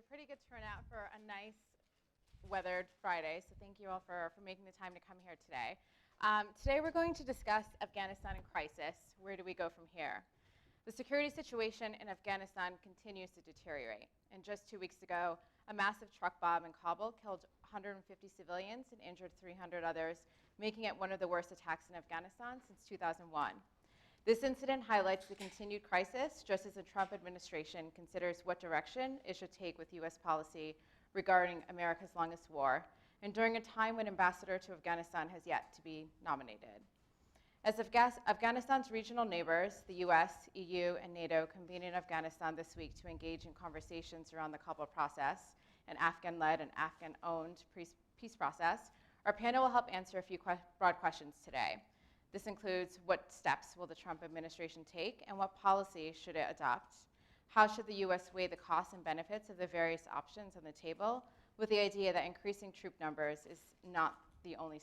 a pretty good turnout for a nice weathered Friday, so thank you all for making the time to come here today. Today we're going to discuss Afghanistan in crisis. Where do we go from here? The security situation in Afghanistan continues to deteriorate. And just 2 weeks ago, a massive truck bomb in Kabul killed 150 civilians and injured 300 others, making it one of the worst attacks in Afghanistan since 2001. This incident highlights the continued crisis, just as the Trump administration considers what direction it should take with U.S. policy regarding America's longest war, and during a time when ambassador to Afghanistan has yet to be nominated. As Afghanistan's regional neighbors, the US, EU, and NATO convened in Afghanistan this week to engage in conversations around the Kabul process, an Afghan-led and Afghan-owned peace process, our panel will help answer a few broad questions today. This includes what steps will the Trump administration take and what policy should it adopt? How should the US weigh the costs and benefits of the various options on the table, with the idea that increasing troop numbers is not the only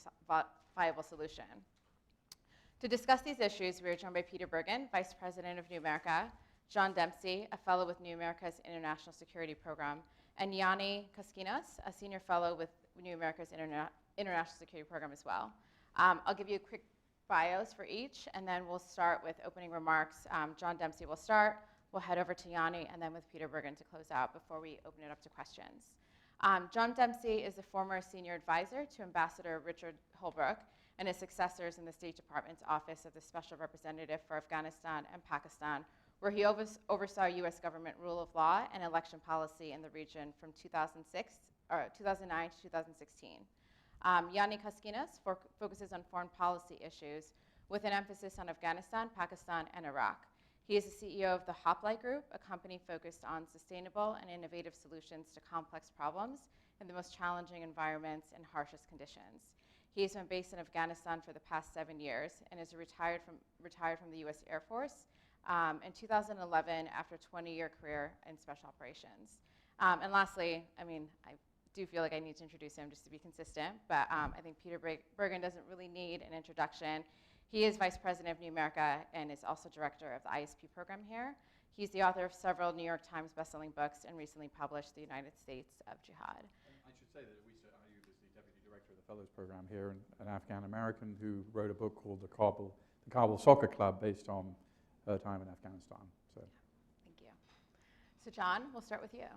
viable solution? To discuss these issues, we are joined by Peter Bergen, Vice President of New America, John Dempsey, a fellow with New America's International Security Program, and Ioannis Koskinas, a senior fellow with New America's International Security Program as well. I'll give you quick bios for each, and then we'll start with opening remarks. John Dempsey will start. We'll head over to Ioannis, and then with Peter Bergen to close out before we open it up to questions. John Dempsey is a former senior advisor to Ambassador Richard Holbrooke and his successors in the State Department's Office of the Special Representative for Afghanistan and Pakistan, where he oversaw U.S. government rule of law and election policy in the region from 2009 to 2016. Ioannis Koskinas focuses on foreign policy issues with an emphasis on Afghanistan, Pakistan, and Iraq. He is the CEO of the Hoplite Group, a company focused on sustainable and innovative solutions to complex problems in the most challenging environments and harshest conditions. He has been based in Afghanistan for the past 7 years and is retired from the U.S. Air Force in 2011 after a 20-year career in special operations. And lastly, I do feel like I need to introduce him just to be consistent, but I think Peter Bergen doesn't really need an introduction. He is Vice President of New America and is also Director of the ISP program here. He's the author of several New York Times bestselling books and recently published The United States of Jihad. I should say that Ioannis is the Deputy Director of the Fellows Program here, an Afghan-American who wrote a book called The Kabul Soccer Club based on her time in Afghanistan. So. Thank you. So John, we'll start with you.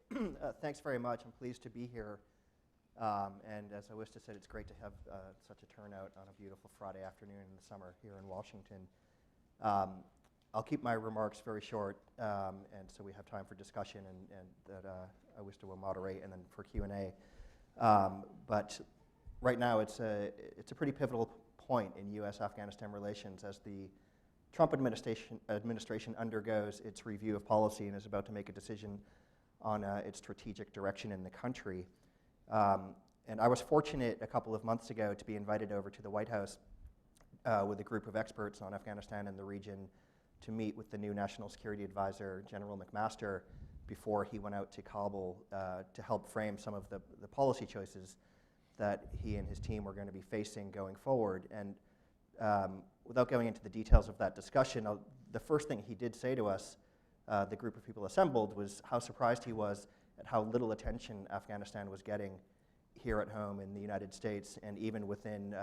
Great. Thanks very much. I'm pleased to be here. And as Ioannis said, it's great to have such a turnout on a beautiful Friday afternoon in the summer here in Washington. I'll keep my remarks very short, and so we have time for discussion, and that Ioannis will moderate, and then for Q&A. But right now, it's a pretty pivotal point in U.S.-Afghanistan relations as the Trump administration undergoes its review of policy and is about to make a decision on its strategic direction in the country. And I was fortunate a couple of months ago to be invited over to the White House with a group of experts on Afghanistan and the region to meet with the new National Security Advisor, General McMaster, before he went out to Kabul to help frame some of the policy choices that he and his team were going to be facing going forward. And without going into the details of that discussion, the first thing he did say to us, the group of people assembled, was how surprised he was at how little attention Afghanistan was getting here at home in the United States and even within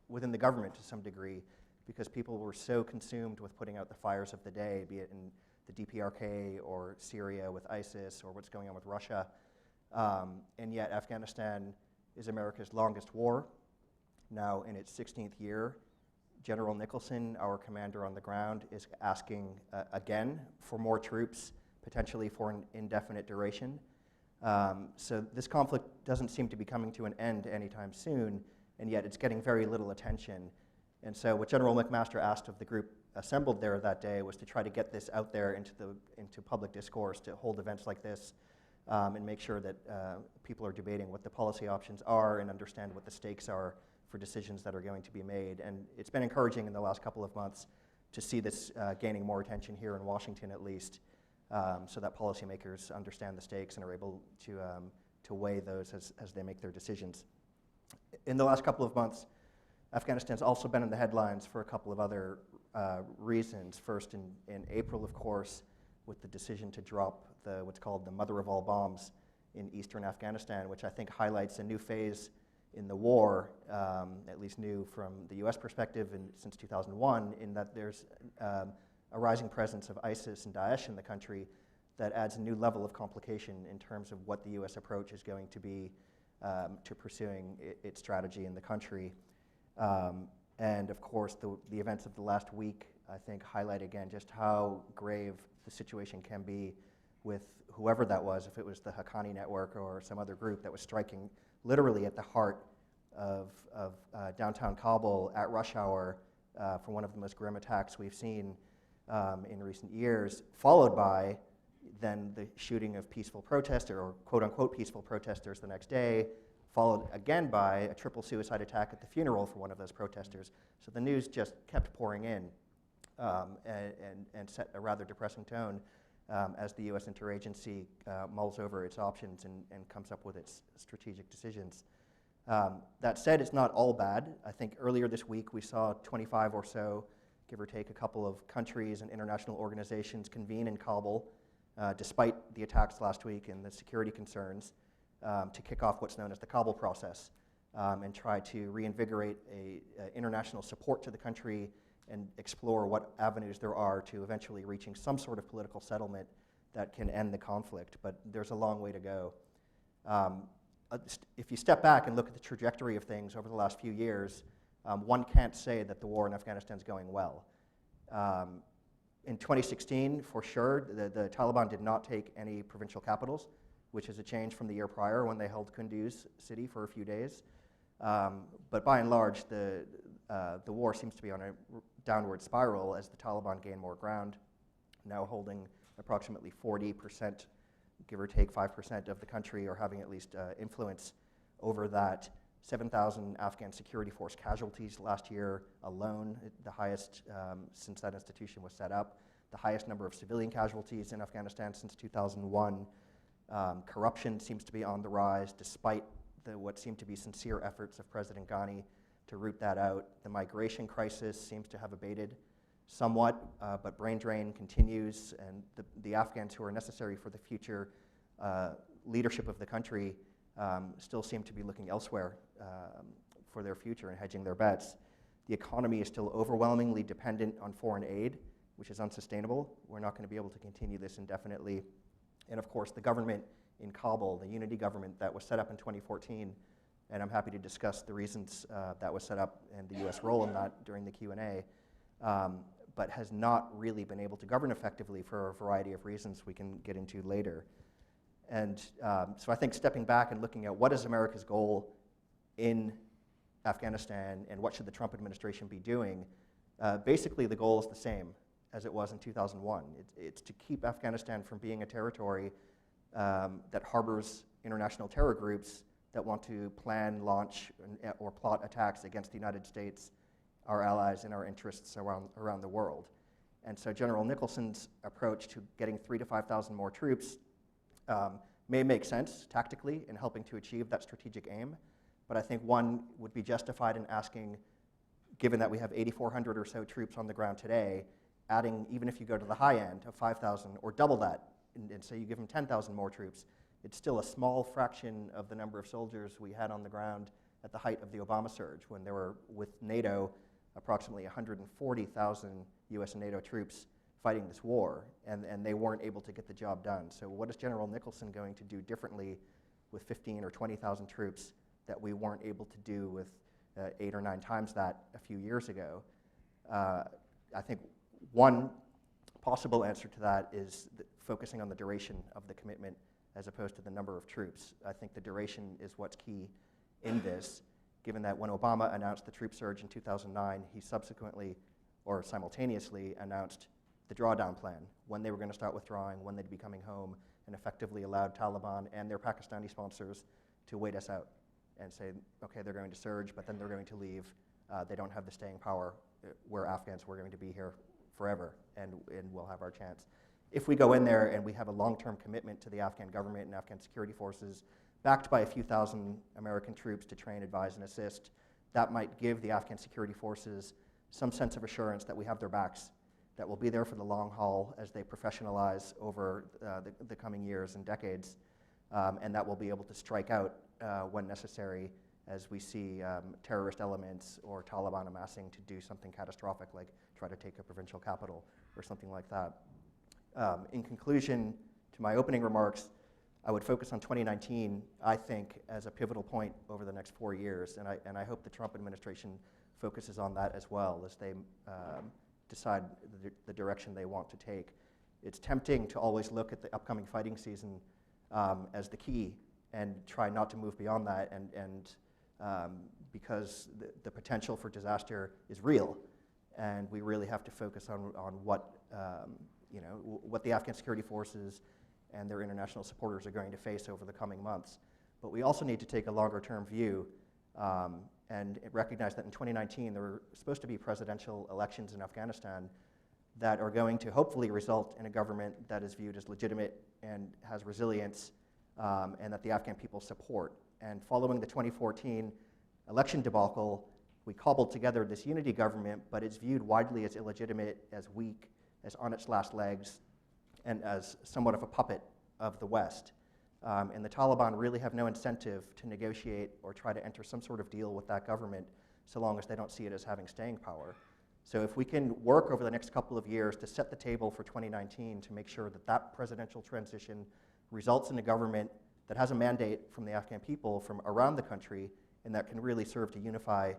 the government to some degree, because people were so consumed with putting out the fires of the day, be it in the DPRK or Syria with ISIS or what's going on with Russia. And yet Afghanistan is America's longest war, now in its 16th year. General Nicholson, our commander on the ground, is asking again for more troops, potentially for an indefinite duration. So this conflict doesn't seem to be coming to an end anytime soon, and yet it's getting very little attention. And so what General McMaster asked of the group assembled there that day was to try to get this out there into public discourse, to hold events like this and make sure that people are debating what the policy options are and understand what the stakes are for decisions that are going to be made. And it's been encouraging in the last couple of months to see this gaining more attention here in Washington at least, so that policymakers understand the stakes and are able to weigh those as they make their decisions. In the last couple of months, Afghanistan's also been in the headlines for a couple of other reasons. First, in April, of course, with the decision to drop what's called the mother of all bombs in eastern Afghanistan, which I think highlights a new phase in the war, at least new from the US perspective since 2001, in that there's a rising presence of ISIS and Daesh in the country that adds a new level of complication in terms of what the US approach is going to be to pursuing its strategy in the country. And of course, the events of the last week, I think, highlight again just how grave the situation can be with whoever that was, if it was the Haqqani network or some other group that was striking literally at the heart of downtown Kabul at rush hour for one of the most grim attacks we've seen in recent years, followed by then the shooting of peaceful protesters, or quote-unquote peaceful protesters the next day, followed again by a triple suicide attack at the funeral for one of those protesters. So the news just kept pouring in and set a rather depressing tone as the U.S. interagency mulls over its options and comes up with its strategic decisions. That said, it's not all bad. I think earlier this week we saw 25 or so, give or take a couple of countries and international organizations convene in Kabul, despite the attacks last week and the security concerns, to kick off what's known as the Kabul process and try to reinvigorate international support to the country and explore what avenues there are to eventually reaching some sort of political settlement that can end the conflict. But there's a long way to go. If you step back and look at the trajectory of things over the last few years, one can't say that the war in Afghanistan is going well. In 2016, for sure, the Taliban did not take any provincial capitals, which is a change from the year prior when they held Kunduz city for a few days. But by and large, the war seems to be on a downward spiral as the Taliban gain more ground, now holding approximately 40%, give or take 5% of the country, or having at least influence over that. 7,000 Afghan security force casualties last year alone, the highest since that institution was set up, the highest number of civilian casualties in Afghanistan since 2001. Corruption seems to be on the rise despite what seem to be sincere efforts of President Ghani to root that out. The migration crisis seems to have abated somewhat, but brain drain continues, and the Afghans who are necessary for the future leadership of the country still seem to be looking elsewhere for their future and hedging their bets. The economy is still overwhelmingly dependent on foreign aid, which is unsustainable. We're not going to be able to continue this indefinitely. And of course, the government in Kabul, the unity government that was set up in 2014, and I'm happy to discuss the reasons that was set up and the US role in that during the Q&A, but has not really been able to govern effectively for a variety of reasons we can get into later. And so I think stepping back and looking at what is America's goal in Afghanistan and what should the Trump administration be doing, basically the goal is the same as it was in 2001. It's to keep Afghanistan from being a territory that harbors international terror groups that want to plan, launch, or plot attacks against the United States, our allies, and our interests around the world. And so General Nicholson's approach to getting 3,000 to 5,000 more troops may make sense tactically in helping to achieve that strategic aim, but I think one would be justified in asking, given that we have 8,400 or so troops on the ground today, adding, even if you go to the high end of 5,000 or double that, and say you give them 10,000 more troops, it's still a small fraction of the number of soldiers we had on the ground at the height of the Obama surge, when there were, with NATO, approximately 140,000 US and NATO troops fighting this war, and they weren't able to get the job done. So what is General Nicholson going to do differently with 15 or 20,000 troops that we weren't able to do with 8 or 9 times that a few years ago? I think one possible answer to that is focusing on the duration of the commitment as opposed to the number of troops. I think the duration is what's key in this, given that when Obama announced the troop surge in 2009, he subsequently, or simultaneously, announced the drawdown plan, when they were going to start withdrawing, when they'd be coming home, and effectively allowed Taliban and their Pakistani sponsors to wait us out and say, okay, they're going to surge, but then they're going to leave. They don't have the staying power. We're Afghans, we're going to be here forever, and we'll have our chance. If we go in there and we have a long-term commitment to the Afghan government and Afghan security forces, backed by a few thousand American troops to train, advise, and assist, that might give the Afghan security forces some sense of assurance that we have their backs that will be there for the long haul as they professionalize over the coming years and decades, and that will be able to strike out when necessary as we see terrorist elements or Taliban amassing to do something catastrophic like try to take a provincial capital or something like that. In conclusion to my opening remarks, I would focus on 2019, I think, as a pivotal point over the next 4 years, and I hope the Trump administration focuses on that as well as they decide the direction they want to take. It's tempting to always look at the upcoming fighting season as the key and try not to move beyond that, and because the potential for disaster is real, and we really have to focus on what what the Afghan security forces and their international supporters are going to face over the coming months. But we also need to take a longer-term view and recognize that in 2019 there are supposed to be presidential elections in Afghanistan that are going to hopefully result in a government that is viewed as legitimate and has resilience, and that the Afghan people support. And following the 2014 election debacle, we cobbled together this unity government, but it's viewed widely as illegitimate, as weak, as on its last legs, and as somewhat of a puppet of the West. And the Taliban really have no incentive to negotiate or try to enter some sort of deal with that government so long as they don't see it as having staying power. So if we can work over the next couple of years to set the table for 2019 to make sure that that presidential transition results in a government that has a mandate from the Afghan people from around the country and that can really serve to unify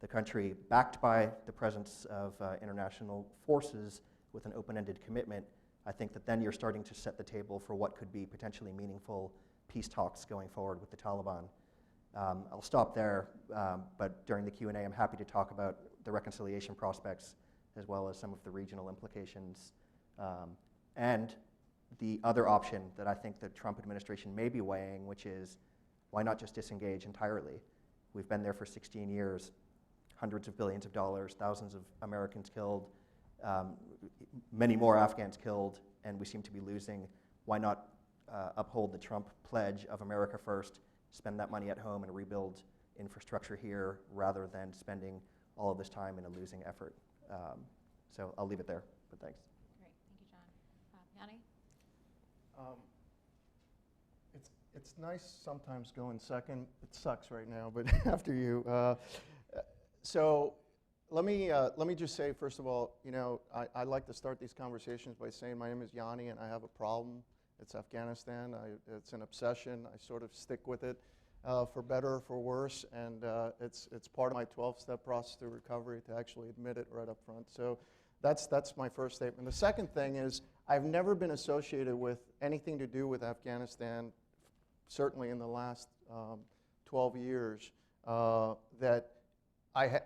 the country, backed by the presence of international forces with an open-ended commitment, I think that then you're starting to set the table for what could be potentially meaningful peace talks going forward with the Taliban. I'll stop there, but during the Q&A, I'm happy to talk about the reconciliation prospects as well as some of the regional implications. And the other option that I think the Trump administration may be weighing, which is why not just disengage entirely? We've been there for 16 years, hundreds of billions of dollars, thousands of Americans killed, many more Afghans killed, and we seem to be losing. Why not uphold the Trump pledge of America first, spend that money at home and rebuild infrastructure here rather than spending all of this time in a losing effort? So I'll leave it there, but thanks. Great, thank you, John. Yanni? It's nice sometimes going second. It sucks right now, but after you. So let me just say, first of all, I like to start these conversations by saying my name is Yanni and I have a problem. It's Afghanistan. It's an obsession. I sort of stick with it for better or for worse, and it's part of my 12-step process to recovery to actually admit it right up front. So that's my first statement. The second thing is I've never been associated with anything to do with Afghanistan, certainly in the last 12 years, that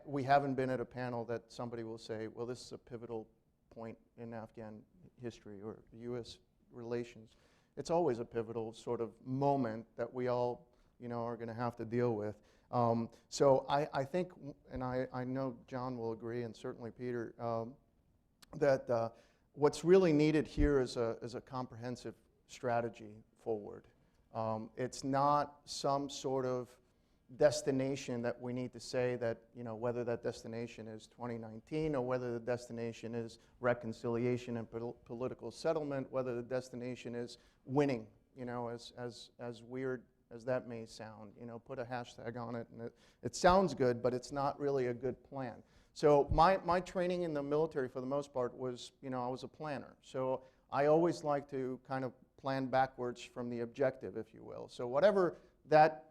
we haven't been at a panel that somebody will say, well, this is a pivotal point in Afghan history or U.S. relations. It's always a pivotal sort of moment that we all, are going to have to deal with. So I think, and I know John will agree, and certainly Peter, that what's really needed here is a comprehensive strategy forward. It's not some sort of destination that we need to say that, whether that destination is 2019 or whether the destination is reconciliation and political settlement, whether the destination is winning, as weird as that may sound, put a hashtag on it, and it sounds good, but it's not really a good plan. So my training in the military, for the most part, was, I was a planner. So I always like to kind of plan backwards from the objective, if you will. So whatever that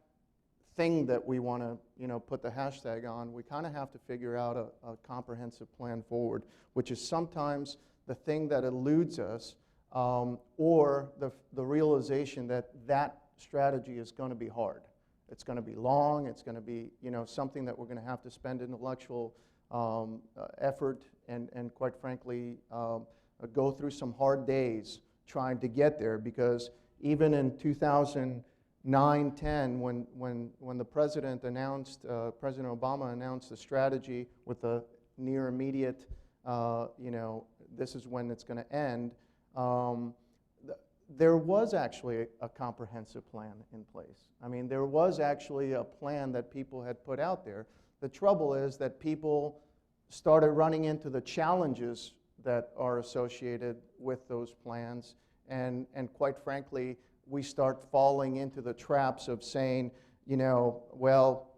thing that we want to, put the hashtag on, we kind of have to figure out a comprehensive plan forward, which is sometimes the thing that eludes us, or the realization that that strategy is going to be hard. It's going to be long. It's going to be, something that we're going to have to spend intellectual effort and quite frankly, go through some hard days trying to get there, because even in 2009-10, when the president announced, President Obama announced the strategy with the near immediate, this is when it's going to end, there was actually a comprehensive plan in place. I mean, there was actually a plan that people had put out there. The trouble is that people started running into the challenges that are associated with those plans. And quite frankly, we start falling into the traps of saying, you know, well,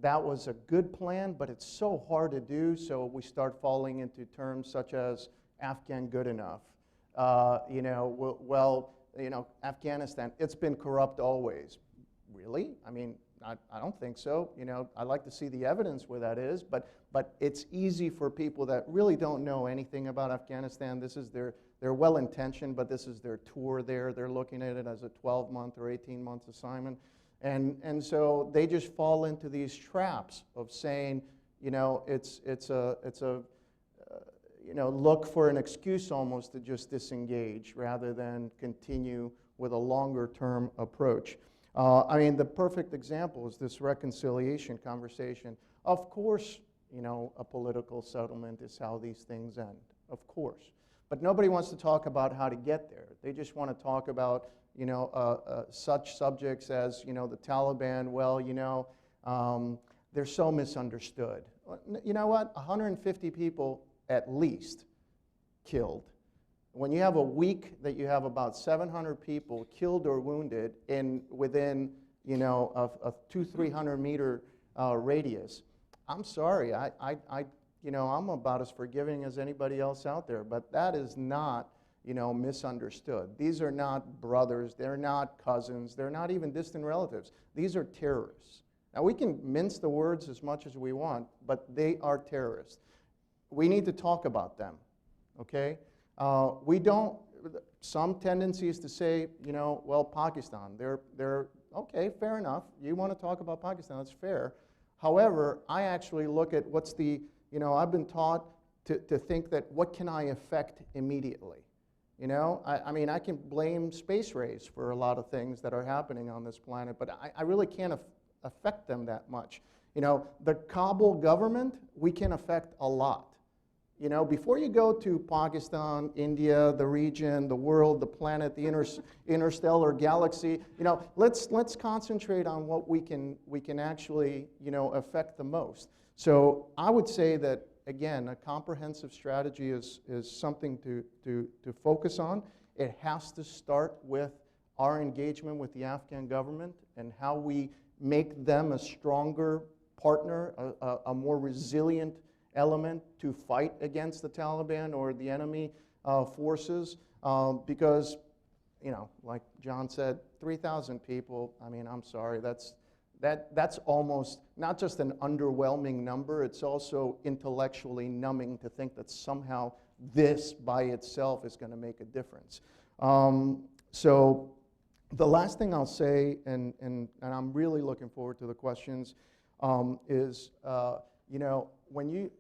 that was a good plan, but it's so hard to do, so we start falling into terms such as Afghan good enough. Afghanistan, it's been corrupt always. Really? I mean, I don't think so. You know, I'd like to see the evidence where that is, but it's easy for people that really don't know anything about Afghanistan. This is they're well-intentioned, but this is their tour there. They're looking at it as a 12-month or 18-month assignment. And so they just fall into these traps of saying, you know, it's a look for an excuse almost to just disengage rather than continue with a longer-term approach. I mean, the perfect example is this reconciliation conversation. Of course, you know, a political settlement is how these things end, of course. But nobody wants to talk about how to get there. They just want to talk about, you know, such subjects as, you know, the Taliban. Well, you know, they're so misunderstood. You know what? 150 people at least killed. When you have a week that you have about 700 people killed or wounded within, you know, a 200-300 meter radius, I'm sorry. You know, I'm about as forgiving as anybody else out there, but that is not, you know, misunderstood. These are not brothers, they're not cousins, they're not even distant relatives. These are terrorists. Now, we can mince the words as much as we want, but they are terrorists. We need to talk about them, okay? We don't, some tendencies to say, you know, well, Pakistan, they're okay, fair enough. You want to talk about Pakistan, that's fair. However, I actually look at what's the, you know, I've been taught to think that what can I affect immediately? You know, I mean, I can blame space rays for a lot of things that are happening on this planet, but I really can't affect them that much. You know, the Kabul government, we can affect a lot. You know, before you go to Pakistan, India, the region, the world, the planet, the interstellar galaxy, you know, let's concentrate on what we can actually, you know, affect the most. So I would say that, again, a comprehensive strategy is something to focus on. It has to start with our engagement with the Afghan government and how we make them a stronger partner, a more resilient element to fight against the Taliban or the enemy forces. Because, you know, like John said, 3,000 people, I mean, I'm sorry, that's almost not just an underwhelming number, it's also intellectually numbing to think that somehow this by itself is going to make a difference. So the last thing I'll say, and I'm really looking forward to the questions, is, you know,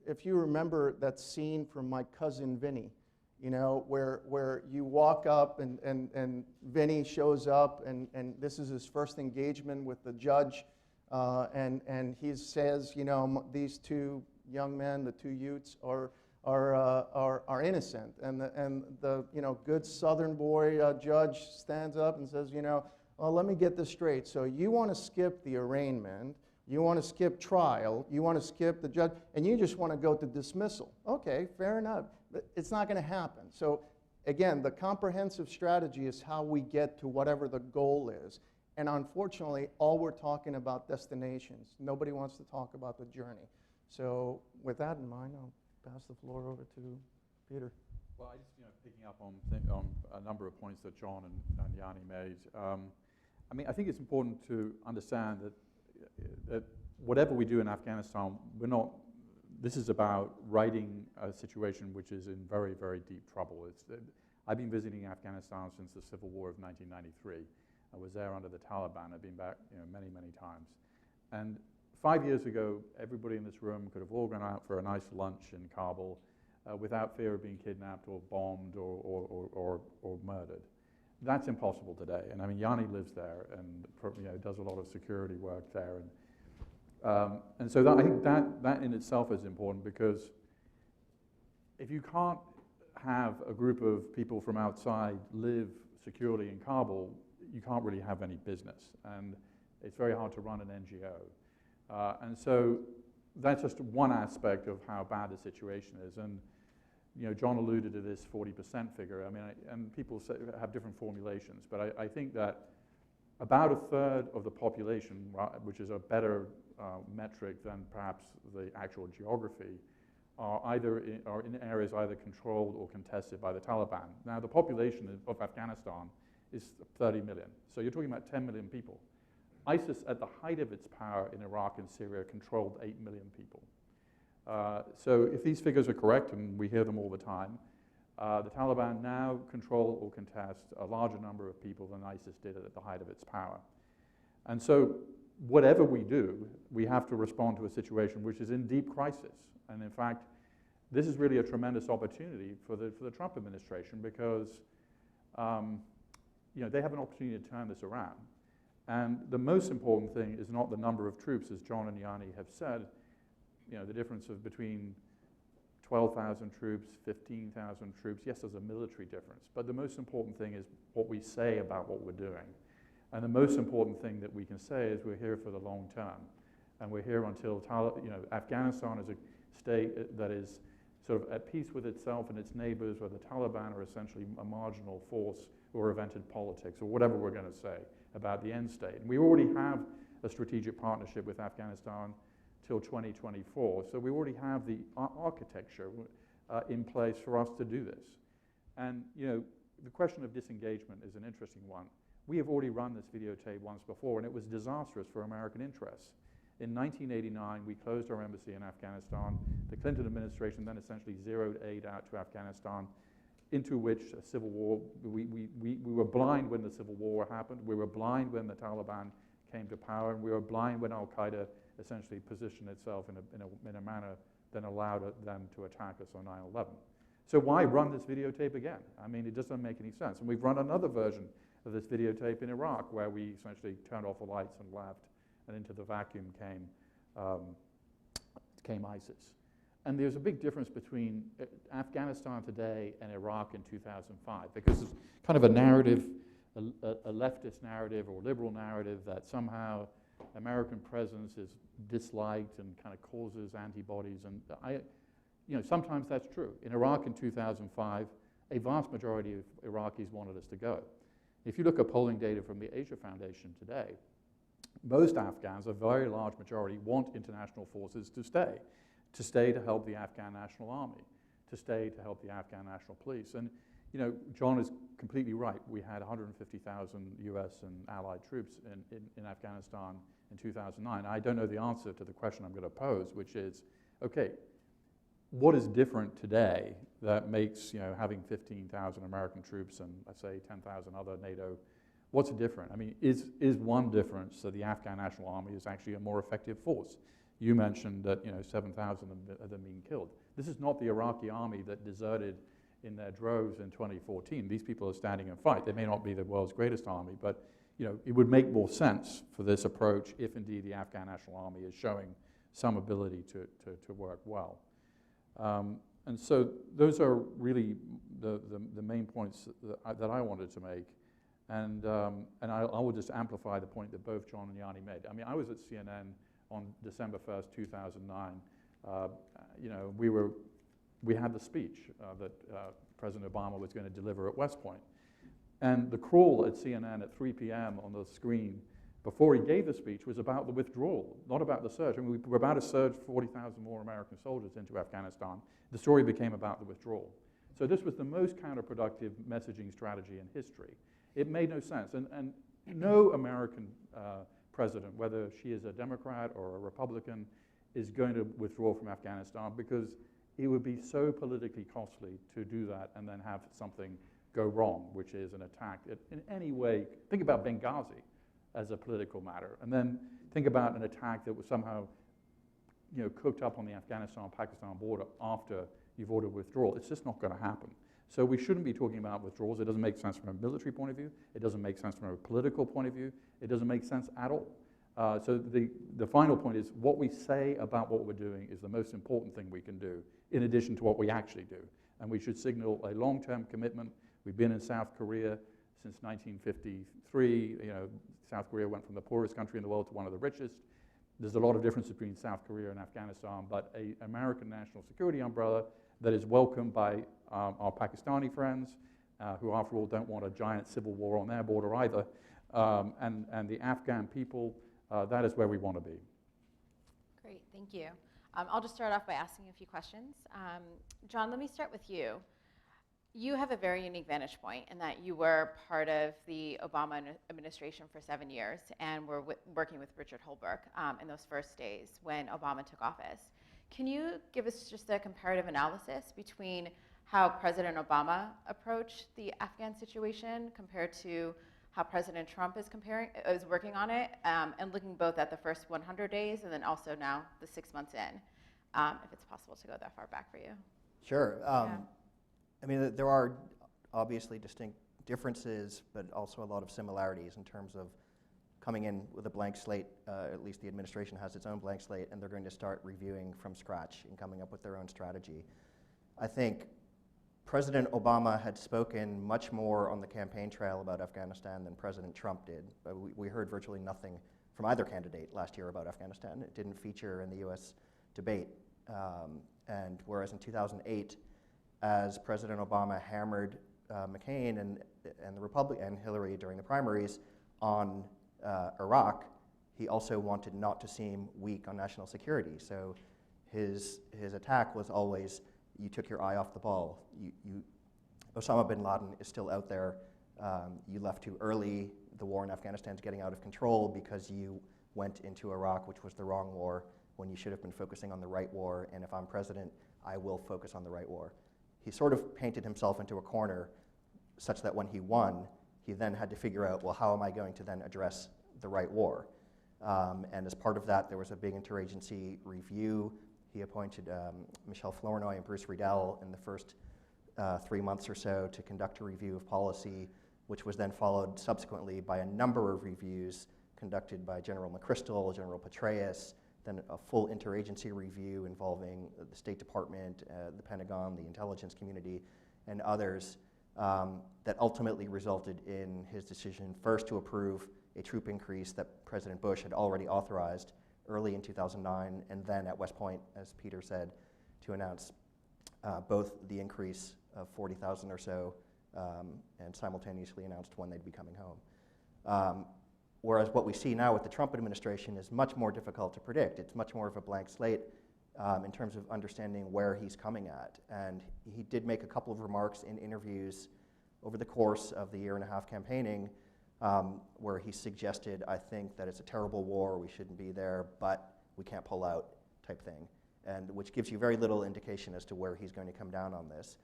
if you remember that scene from My Cousin Vinny, you know, where you walk up and Vinny shows up and this is his first engagement with the judge, and he says, you know, these two young men, the two youths, are innocent, and the you know, good Southern boy judge stands up and says, you know, well, let me get this straight. So you want to skip the arraignment, you want to skip trial, you want to skip the judge, and you just want to go to dismissal. Okay, fair enough. But it's not going to happen. So again, the comprehensive strategy is how we get to whatever the goal is. And unfortunately, all we're talking about destinations. Nobody wants to talk about the journey. So with that in mind, I'll pass the floor over to Peter. Well, I just, you know, picking up on a number of points that John and Yanni made. I mean, I think it's important to understand that whatever we do in Afghanistan, this is about righting a situation which is in very, very deep trouble. I've been visiting Afghanistan since the Civil War of 1993. I was there under the Taliban. I've been back, you know, many, many times. And 5 years ago, everybody in this room could have all gone out for a nice lunch in Kabul without fear of being kidnapped or bombed or murdered. That's impossible today. And I mean, Yanni lives there and, you know, does a lot of security work there. And so I think that in itself is important, because if you can't have a group of people from outside live securely in Kabul, you can't really have any business. And it's very hard to run an NGO. And so that's just one aspect of how bad the situation is. And John alluded to this 40% figure. I mean, and people have different formulations, but I think that about a third of the population, which is a better metric than perhaps the actual geography, are in areas either controlled or contested by the Taliban. Now, the population of Afghanistan is 30 million, so you're talking about 10 million people. ISIS, at the height of its power in Iraq and Syria, controlled 8 million people. So if these figures are correct, and we hear them all the time, the Taliban now control or contest a larger number of people than ISIS did at the height of its power. And so whatever we do, we have to respond to a situation which is in deep crisis. And in fact, this is really a tremendous opportunity for the Trump administration because they have an opportunity to turn this around. And the most important thing is not the number of troops, as John and Yanni have said, the difference of between 12,000 troops, 15,000 troops. Yes, there's a military difference, but the most important thing is what we say about what we're doing. And the most important thing that we can say is we're here for the long term. And we're here until, Afghanistan is a state that is sort of at peace with itself and its neighbors, where the Taliban are essentially a marginal force or invented politics, or whatever we're going to say about the end state. And we already have a strategic partnership with Afghanistan till 2024. So we already have the architecture in place for us to do this. And the question of disengagement is an interesting one. We have already run this videotape once before, and it was disastrous for American interests. In 1989, we closed our embassy in Afghanistan. The Clinton administration then essentially zeroed aid out to Afghanistan, into which a civil war, we were blind when the civil war happened. We were blind when the Taliban came to power, and we were blind when al-Qaeda essentially positioned itself in a manner that allowed them to attack us on 9/11. So why run this videotape again? I mean, it doesn't make any sense. And we've run another version of this videotape in Iraq, where we essentially turned off the lights and left, and into the vacuum came ISIS. And there's a big difference between Afghanistan today and Iraq in 2005, because it's kind of a narrative, a leftist narrative or liberal narrative that somehow American presence is disliked and kind of causes antibodies. And sometimes that's true. In Iraq in 2005, a vast majority of Iraqis wanted us to go. If you look at polling data from the Asia Foundation today, most Afghans, a very large majority, want international forces to stay to help the Afghan National Army, to stay to help the Afghan National Police. And John is completely right. We had 150,000 US and allied troops in Afghanistan in 2009. I don't know the answer to the question I'm going to pose, which is, okay, what is different today that makes having 15,000 American troops and let's say 10,000 other NATO, what's different? I mean, is one difference that the Afghan National Army is actually a more effective force? You mentioned that 7,000 of them being killed. This is not the Iraqi army that deserted in their droves in 2014. These people are standing and fight. They may not be the world's greatest army, but it would make more sense for this approach if indeed the Afghan National Army is showing some ability to work well. And so those are really the main points that I wanted to make. And I will just amplify the point that both John and Yanni made. I mean, I was at CNN on December 1st, 2009. We had the speech that President Obama was going to deliver at West Point. And the crawl at CNN at 3 p.m. on the screen before he gave the speech was about the withdrawal, not about the surge. I mean, we were about to surge 40,000 more American soldiers into Afghanistan. The story became about the withdrawal. So this was the most counterproductive messaging strategy in history. It made no sense. And no American president, whether she is a Democrat or a Republican, is going to withdraw from Afghanistan because it would be so politically costly to do that and then have something go wrong, which is an attack in any way. Think about Benghazi as a political matter, and then think about an attack that was somehow cooked up on the Afghanistan-Pakistan border after you've ordered withdrawal. It's just not going to happen. So we shouldn't be talking about withdrawals. It doesn't make sense from a military point of view. It doesn't make sense from a political point of view. It doesn't make sense at all. So the final point is what we say about what we're doing is the most important thing we can do in addition to what we actually do. And we should signal a long-term commitment. We've been in South Korea since 1953. South Korea went from the poorest country in the world to one of the richest. There's a lot of difference between South Korea and Afghanistan, but an American national security umbrella that is welcomed by our Pakistani friends, who after all don't want a giant civil war on their border either, and the Afghan people. That is where we want to be. Great, thank you. I'll just start off by asking a few questions. John, let me start with you. You have a very unique vantage point in that you were part of the Obama administration for 7 years and were working with Richard Holbrooke in those first days when Obama took office. Can you give us just a comparative analysis between how President Obama approached the Afghan situation compared to how President Trump is working on it, and looking both at the first 100 days and then also now the 6 months in, if it's possible to go that far back for you? Sure. I mean, there are obviously distinct differences, but also a lot of similarities in terms of coming in with a blank slate. At least the administration has its own blank slate, and they're going to start reviewing from scratch and coming up with their own strategy. I think President Obama had spoken much more on the campaign trail about Afghanistan than President Trump did. We heard virtually nothing from either candidate last year about Afghanistan. It didn't feature in the US debate. And whereas in 2008, as President Obama hammered McCain and Hillary during the primaries on Iraq, he also wanted not to seem weak on national security. So his attack was always, you took your eye off the ball. Osama bin Laden is still out there. You left too early. The war in Afghanistan is getting out of control because you went into Iraq, which was the wrong war, when you should have been focusing on the right war. And if I'm president, I will focus on the right war. He sort of painted himself into a corner such that when he won, he then had to figure out, well, how am I going to then address the right war? And as part of that, there was a big interagency review. He appointed Michelle Flournoy and Bruce Riedel in the first 3 months or so to conduct a review of policy, which was then followed subsequently by a number of reviews conducted by General McChrystal, General Petraeus, then a full interagency review involving the State Department, the Pentagon, the intelligence community, and others that ultimately resulted in his decision first to approve a troop increase that President Bush had already authorized early in 2009, and then at West Point, as Peter said, to announce both the increase of 40,000 or so and simultaneously announced when they'd be coming home. Whereas what we see now with the Trump administration is much more difficult to predict. It's much more of a blank slate in terms of understanding where he's coming at. And he did make a couple of remarks in interviews over the course of the year-and-a-half campaigning where he suggested, I think, that it's a terrible war, we shouldn't be there, but we can't pull out type thing, and which gives you very little indication as to where he's going to come down on this.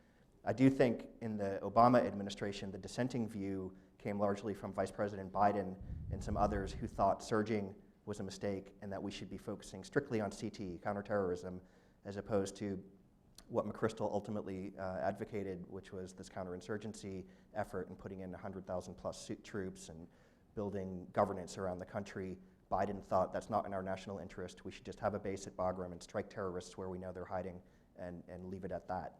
I do think in the Obama administration, the dissenting view came largely from Vice President Biden and some others who thought surging was a mistake and that we should be focusing strictly on CT, counterterrorism, as opposed to what McChrystal ultimately advocated, which was this counterinsurgency effort and putting in 100,000 plus troops and building governance around the country. Biden thought that's not in our national interest. We should just have a base at Bagram and strike terrorists where we know they're hiding and leave it at that.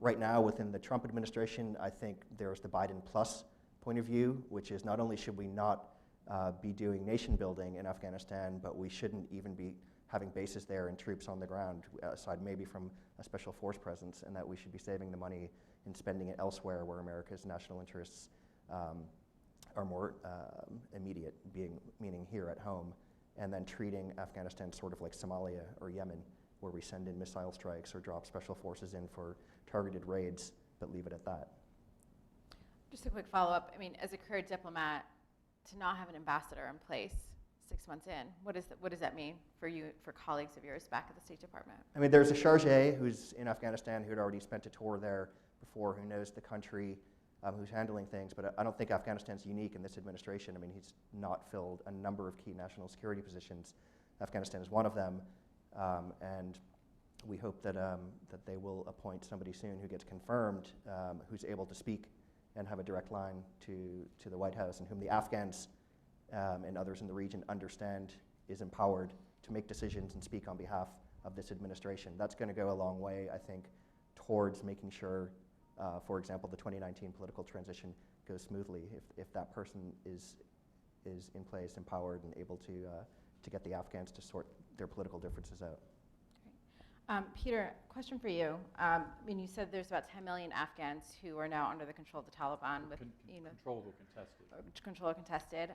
Right now, within the Trump administration, I think there's the Biden plus point of view, which is not only should we not be doing nation building in Afghanistan, but we shouldn't even be having bases there and troops on the ground, aside maybe from a special force presence, and that we should be saving the money and spending it elsewhere where America's national interests are more immediate, meaning here at home, and then treating Afghanistan sort of like Somalia or Yemen, where we send in missile strikes or drop special forces in for targeted raids, but leave it at that. Just a quick follow-up. I mean, as a career diplomat, to not have an ambassador in place 6 months in, what does that mean for you, for colleagues of yours back at the State Department? I mean, there's a chargé who's in Afghanistan who had already spent a tour there before, who knows the country, who's handling things, but I don't think Afghanistan's unique in this administration. I mean, he's not filled a number of key national security positions. Afghanistan is one of them, and we hope that they will appoint somebody soon who gets confirmed, who's able to speak and have a direct line to the White House, and whom the Afghans and others in the region understand is empowered to make decisions and speak on behalf of this administration. That's going to go a long way, I think, towards making sure, for example, the 2019 political transition goes smoothly if that person is in place, empowered, and able to get the Afghans to sort their political differences out. Peter, question for you. I mean, you said there's about 10 million Afghans who are now under the control of the Taliban with, Controlled or contested. Control or contested,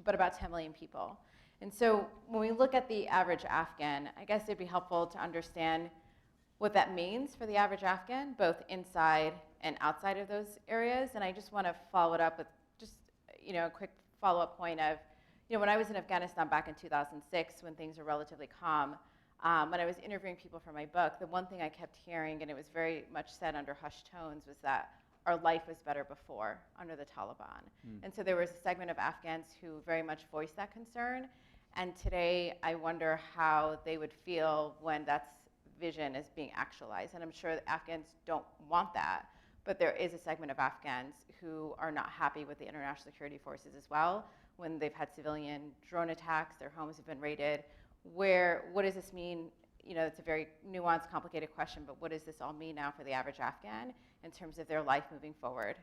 but about 10 million people. And so when we look at the average Afghan, I guess it'd be helpful to understand what that means for the average Afghan, both inside and outside of those areas. And I just want to follow it up with just, a quick follow-up point of, when I was in Afghanistan back in 2006, when things were relatively calm, when I was interviewing people for my book, the one thing I kept hearing, and it was very much said under hushed tones, was that our life was better before under the Taliban. And so there was a segment of Afghans who very much voiced that concern. And today, I wonder how they would feel when that vision is being actualized. And I'm sure that Afghans don't want that, but there is a segment of Afghans who are not happy with the international security forces as well. When they've had civilian drone attacks, their homes have been raided. What does this mean? It's a very nuanced, complicated question, but what does this all mean now for the average Afghan in terms of their life moving forward?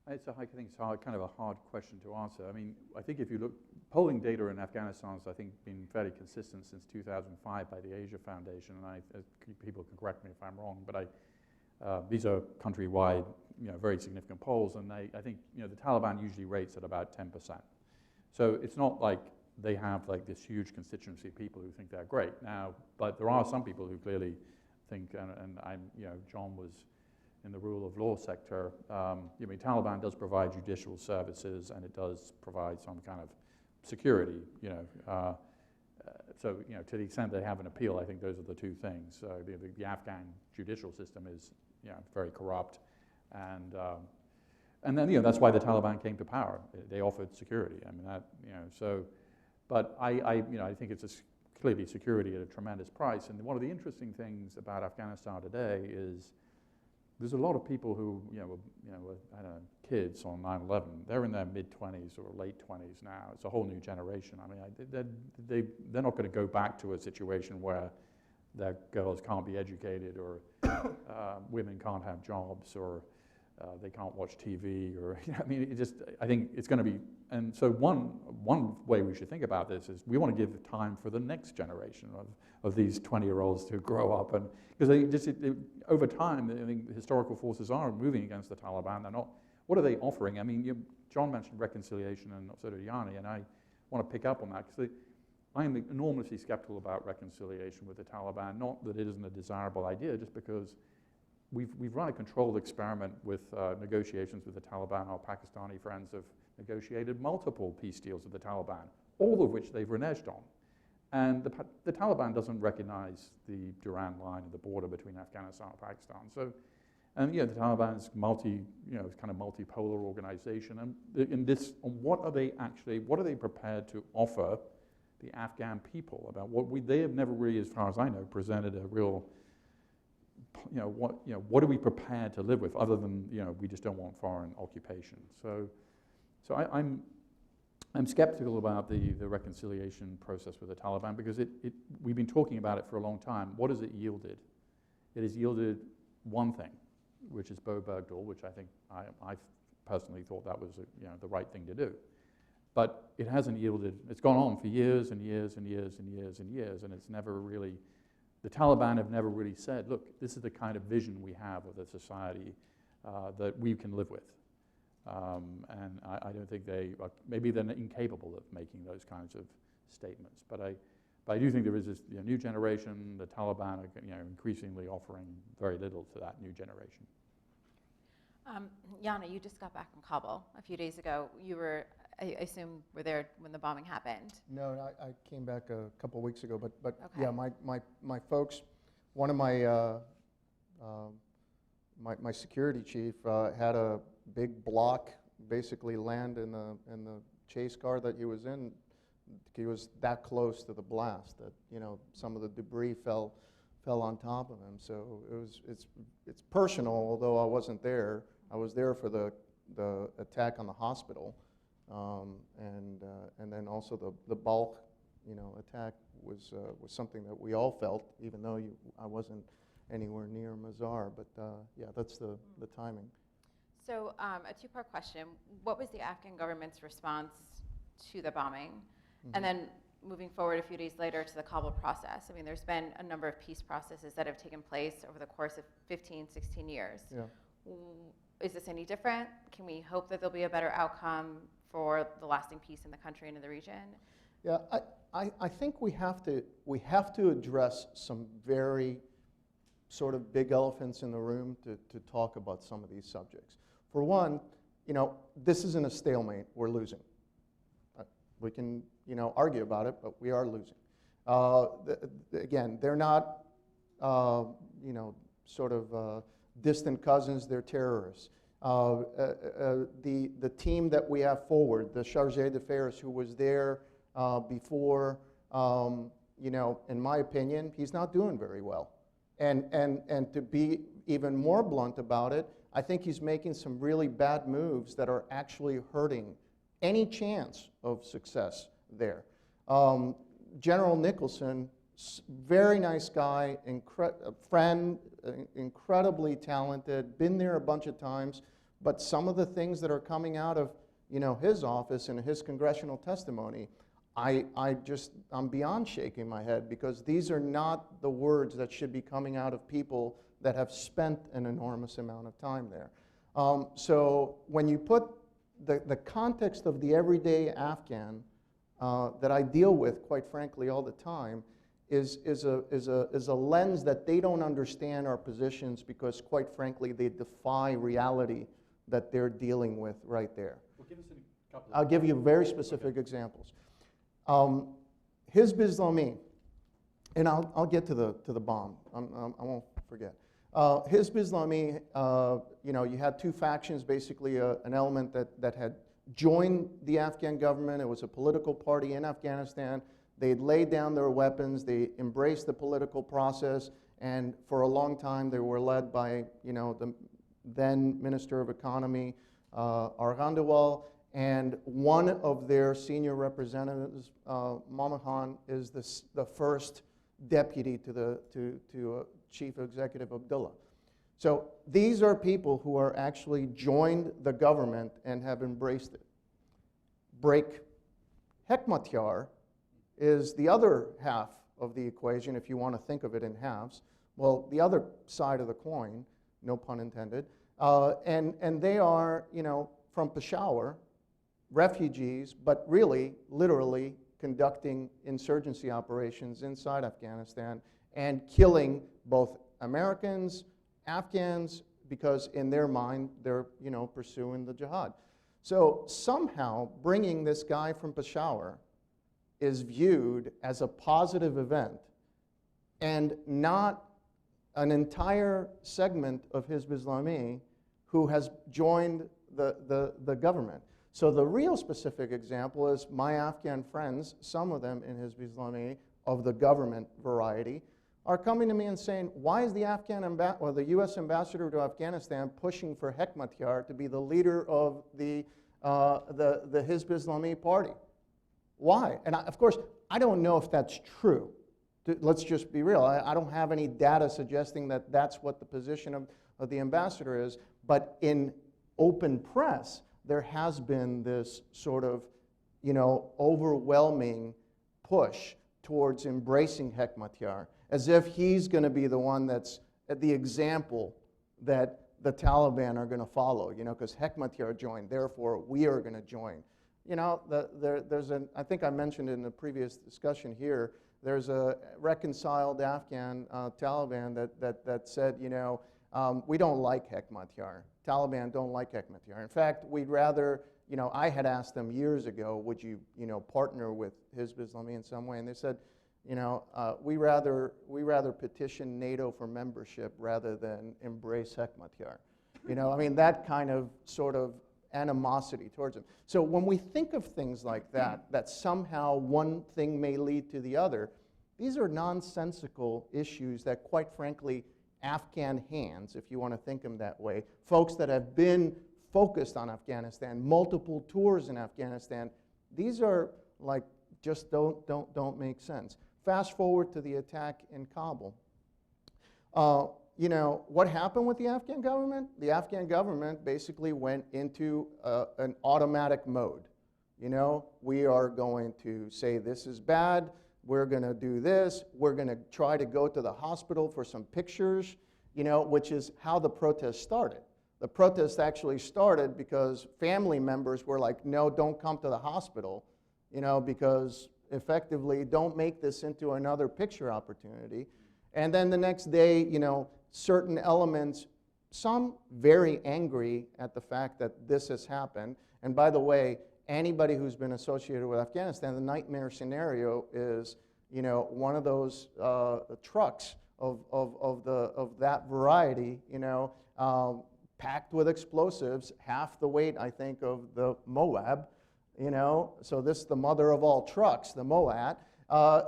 I think it's kind of a hard question to answer. I mean, I think if you look, polling data in Afghanistan has, I think, been fairly consistent since 2005 by the Asia Foundation, and people can correct me if I'm wrong, but these are countrywide, very significant polls, and I think, the Taliban usually rates at about 10%. So it's not like they have like this huge constituency of people who think they're great now, but there are some people who clearly think, and I'm, John was in the rule of law sector. Taliban does provide judicial services, and it does provide some kind of security. So to the extent they have an appeal, I think those are the two things. So the Afghan judicial system is very corrupt, and then that's why the Taliban came to power. They offered security. I mean so. But I think it's clearly security at a tremendous price. And one of the interesting things about Afghanistan today is there's a lot of people who, I don't know, kids on 9/11. They're in their mid-20s or late 20s now. It's a whole new generation. I mean, they're not going to go back to a situation where their girls can't be educated, or women can't have jobs, or they can't watch TV, or I think it's going to be. And so one way we should think about this is we want to give time for the next generation of these 20-year-olds to grow up, and because over time, I think the historical forces are moving against the Taliban. They're not. What are they offering? I mean, John mentioned reconciliation, and so did Yanni, and I want to pick up on that because I am enormously skeptical about reconciliation with the Taliban. Not that it isn't a desirable idea, just because we've run a controlled experiment with negotiations with the Taliban. Our Pakistani friends have negotiated multiple peace deals with the Taliban, all of which they've reneged on. And the Taliban doesn't recognize the Durand line of the border between Afghanistan and Pakistan. So, and the Taliban is kind of multipolar organization. And in this, what are they prepared to offer the Afghan people about they have never really, as far as I know, presented a real, what are we prepared to live with other than, we just don't want foreign occupation. So I'm skeptical about the reconciliation process with the Taliban because we've been talking about it for a long time. What has it yielded? It has yielded one thing, which is Bo Bergdahl, which I think I personally thought that was the right thing to do. But it hasn't yielded. It's gone on for years and years and years and years and years, and it's never really. The Taliban have never really said, look, this is the kind of vision we have of the society that we can live with. And I don't think maybe they're incapable of making those kinds of statements. But I do think there is this new generation. The Taliban are increasingly offering very little to that new generation. Yana, you just got back from Kabul a few days ago. You were, I assume, were there when the bombing happened? No, I came back a couple of weeks ago, but okay. Yeah, my folks, one of my security chief had a big block basically land in the chase car that he was in. He was that close to the blast that some of the debris fell on top of him. So it's personal, although I wasn't there. I was there for the attack on the hospital, and then also the bulk attack was something that we all felt, even though I wasn't anywhere near Mazar. But yeah, that's the timing. So a two-part question. What was the Afghan government's response to the bombing? Mm-hmm. And then moving forward a few days later to the Kabul process. I mean, there's been a number of peace processes that have taken place over the course of 15, 16 years. Yeah. Is this any different? Can we hope that there'll be a better outcome for the lasting peace in the country and in the region? Yeah, I think we have to address some very sort of big elephants in the room to talk about some of these subjects. For one, this isn't a stalemate. We're losing. We can, argue about it, but we are losing. Again, they're not, sort of distant cousins. They're terrorists. The team that we have forward, the chargé d'affaires who was there before, in my opinion, he's not doing very well. And to be even more blunt about it, I think he's making some really bad moves that are actually hurting any chance of success there. General Nicholson, very nice guy, friend, incredibly talented, been there a bunch of times, but some of the things that are coming out of his office and his congressional testimony, I'm beyond shaking my head, because these are not the words that should be coming out of people that have spent an enormous amount of time there. So when you put the context of the everyday Afghan that I deal with, quite frankly, all the time, is a lens that they don't understand our positions, because, quite frankly, they defy reality that they're dealing with right there. Well, give us a couple of I'll give you very specific examples. Hizb Islami, and I'll get to the bomb. I won't forget. Hizb Islami, you had two factions, basically an element that had joined the Afghan government. It was a political party in Afghanistan. They had laid down their weapons. They embraced the political process, and for a long time they were led by the then Minister of Economy, Arghandawal, and one of their senior representatives, Mamahan, is the first deputy to Chief Executive Abdullah. So these are people who are actually joined the government and have embraced it. Break Hekmatyar is the other half of the equation, if you want to think of it in halves. Well, the other side of the coin, no pun intended, and they are, from Peshawar, refugees, but really, literally, conducting insurgency operations inside Afghanistan and killing both Americans, Afghans, because in their mind, they're, pursuing the jihad. So somehow, bringing this guy from Peshawar is viewed as a positive event, and not an entire segment of Hizb Islami who has joined the government. So the real specific example is my Afghan friends, some of them in Hizb Islami of the government variety, are coming to me and saying, why is the the U.S. ambassador to Afghanistan pushing for Hekmatyar to be the leader of the Hizb Islami party? Why? And of course, I don't know if that's true. Let's just be real. I don't have any data suggesting that that's what the position of the ambassador is, but in open press, there has been this sort of, overwhelming push towards embracing Hekmatyar, as if he's going to be the one that's the example that the Taliban are going to follow, because Hekmatyar joined, therefore we are going to join. I think I mentioned in the previous discussion here, there's a reconciled Afghan Taliban that said, we don't like Hekmatyar. Taliban don't like Hekmatyar. In fact, we'd rather, I had asked them years ago, would you, partner with Hizb Islami in some way? And they said, we rather petition NATO for membership rather than embrace Hekmatyar. That kind of sort of animosity towards them. So when we think of things like that somehow one thing may lead to the other, these are nonsensical issues that, quite frankly, Afghan hands, if you want to think them that way, folks that have been focused on Afghanistan, multiple tours in Afghanistan, these are like just don't make sense. Fast forward to the attack in Kabul. What happened with the Afghan government? The Afghan government basically went into an automatic mode. You know, we are going to say this is bad, we're going to do this, we're going to try to go to the hospital for some pictures, you know, which is how the protest started. The protest actually started because family members were like, no, don't come to the hospital, you know, because effectively don't make this into another picture opportunity. And then the next day, you know, certain elements, some very angry at the fact that this has happened. And by the way, anybody who's been associated with Afghanistan, the nightmare scenario is, you know, one of those trucks of that variety, you know, packed with explosives, half the weight, I think, of the Moab, you know. So this is the mother of all trucks, the Moab,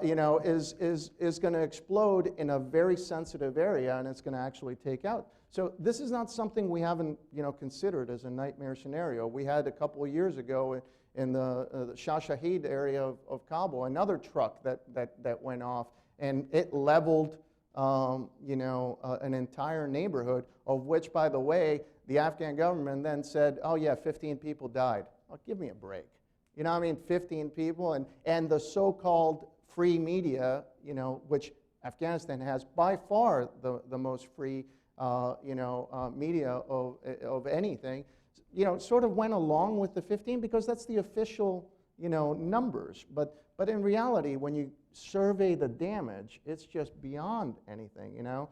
you know, is going to explode in a very sensitive area, and it's going to actually take out. So this is not something we haven't, you know, considered as a nightmare scenario. We had a couple of years ago in the Shah Shahid area of Kabul, another truck that went off, and it leveled, you know, an entire neighborhood, of which, by the way, the Afghan government then said, oh yeah, 15 people died. Oh, give me a break. You know what I mean? 15 people, and the so-called free media, you know, which Afghanistan has by far the most free, you know, media of anything, you know, sort of went along with the 15 because that's the official, you know, numbers. But in reality, when you survey the damage, it's just beyond anything, you know.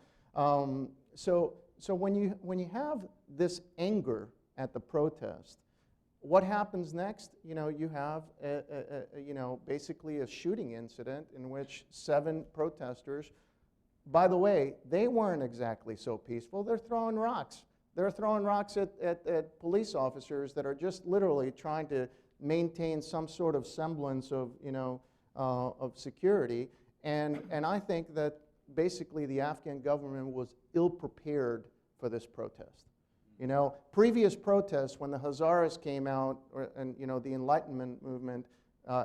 So when you have this anger at the protest, what happens next? You know, you have you know, basically a shooting incident in which 7 protesters. By the way, they weren't exactly so peaceful. They're throwing rocks. They're throwing rocks at police officers that are just literally trying to maintain some sort of semblance of, you know, of security. And I think that basically the Afghan government was ill-prepared for this protest. You know, previous protests, when the Hazaras came out, and, you know, the Enlightenment movement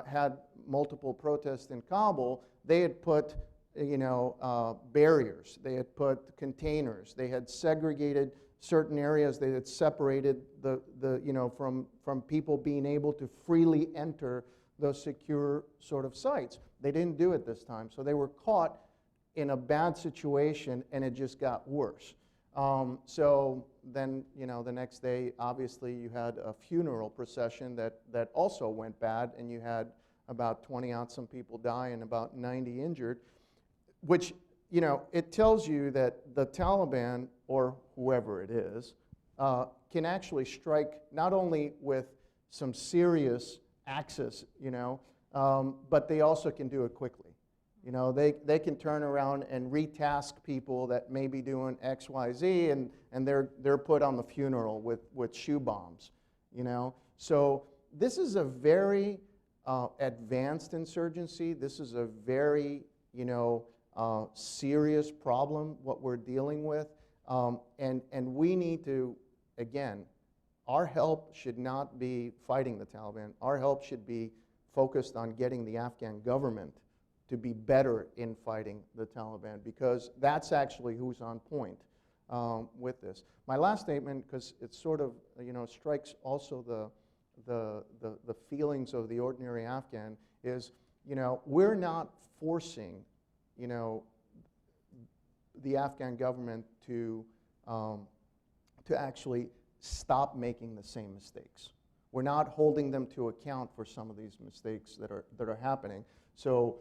had multiple protests in Kabul, they had put, you know, barriers. They had put containers. They had segregated certain areas. They had separated the you know, from people being able to freely enter those secure sort of sites. They didn't do it this time. So they were caught in a bad situation, and it just got worse. So then, you know, the next day, obviously, you had a funeral procession that also went bad, and you had about 20-some people die and about 90 injured, which, you know, it tells you that the Taliban, or whoever it is, can actually strike not only with some serious axis, you know, but they also can do it quickly. You know, they can turn around and retask people that may be doing X, Y, Z, and they're put on the funeral with shoe bombs, you know. So this is a very advanced insurgency. This is a very, you know, serious problem, what we're dealing with. And we need to, again, our help should not be fighting the Taliban. Our help should be focused on getting the Afghan government to be better in fighting the Taliban, because that's actually who's on point with this. My last statement, because it sort of, you know, strikes also the feelings of the ordinary Afghan, is, you know, we're not forcing, you know, the Afghan government to actually stop making the same mistakes. We're not holding them to account for some of these mistakes that are happening. So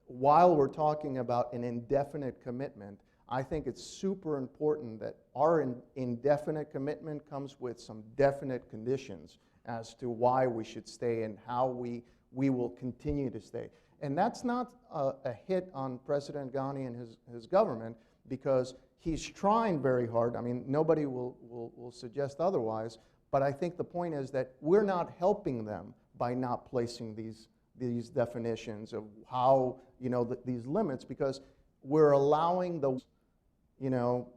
while we're talking about an indefinite commitment, I think it's super important that our indefinite commitment comes with some definite conditions as to why we should stay and how we will continue to stay. And that's not a hit on President Ghani and his government, because he's trying very hard. I mean, nobody will suggest otherwise, but I think the point is that we're not helping them by not placing these definitions of how, you know, these limits, because we're allowing the, you know,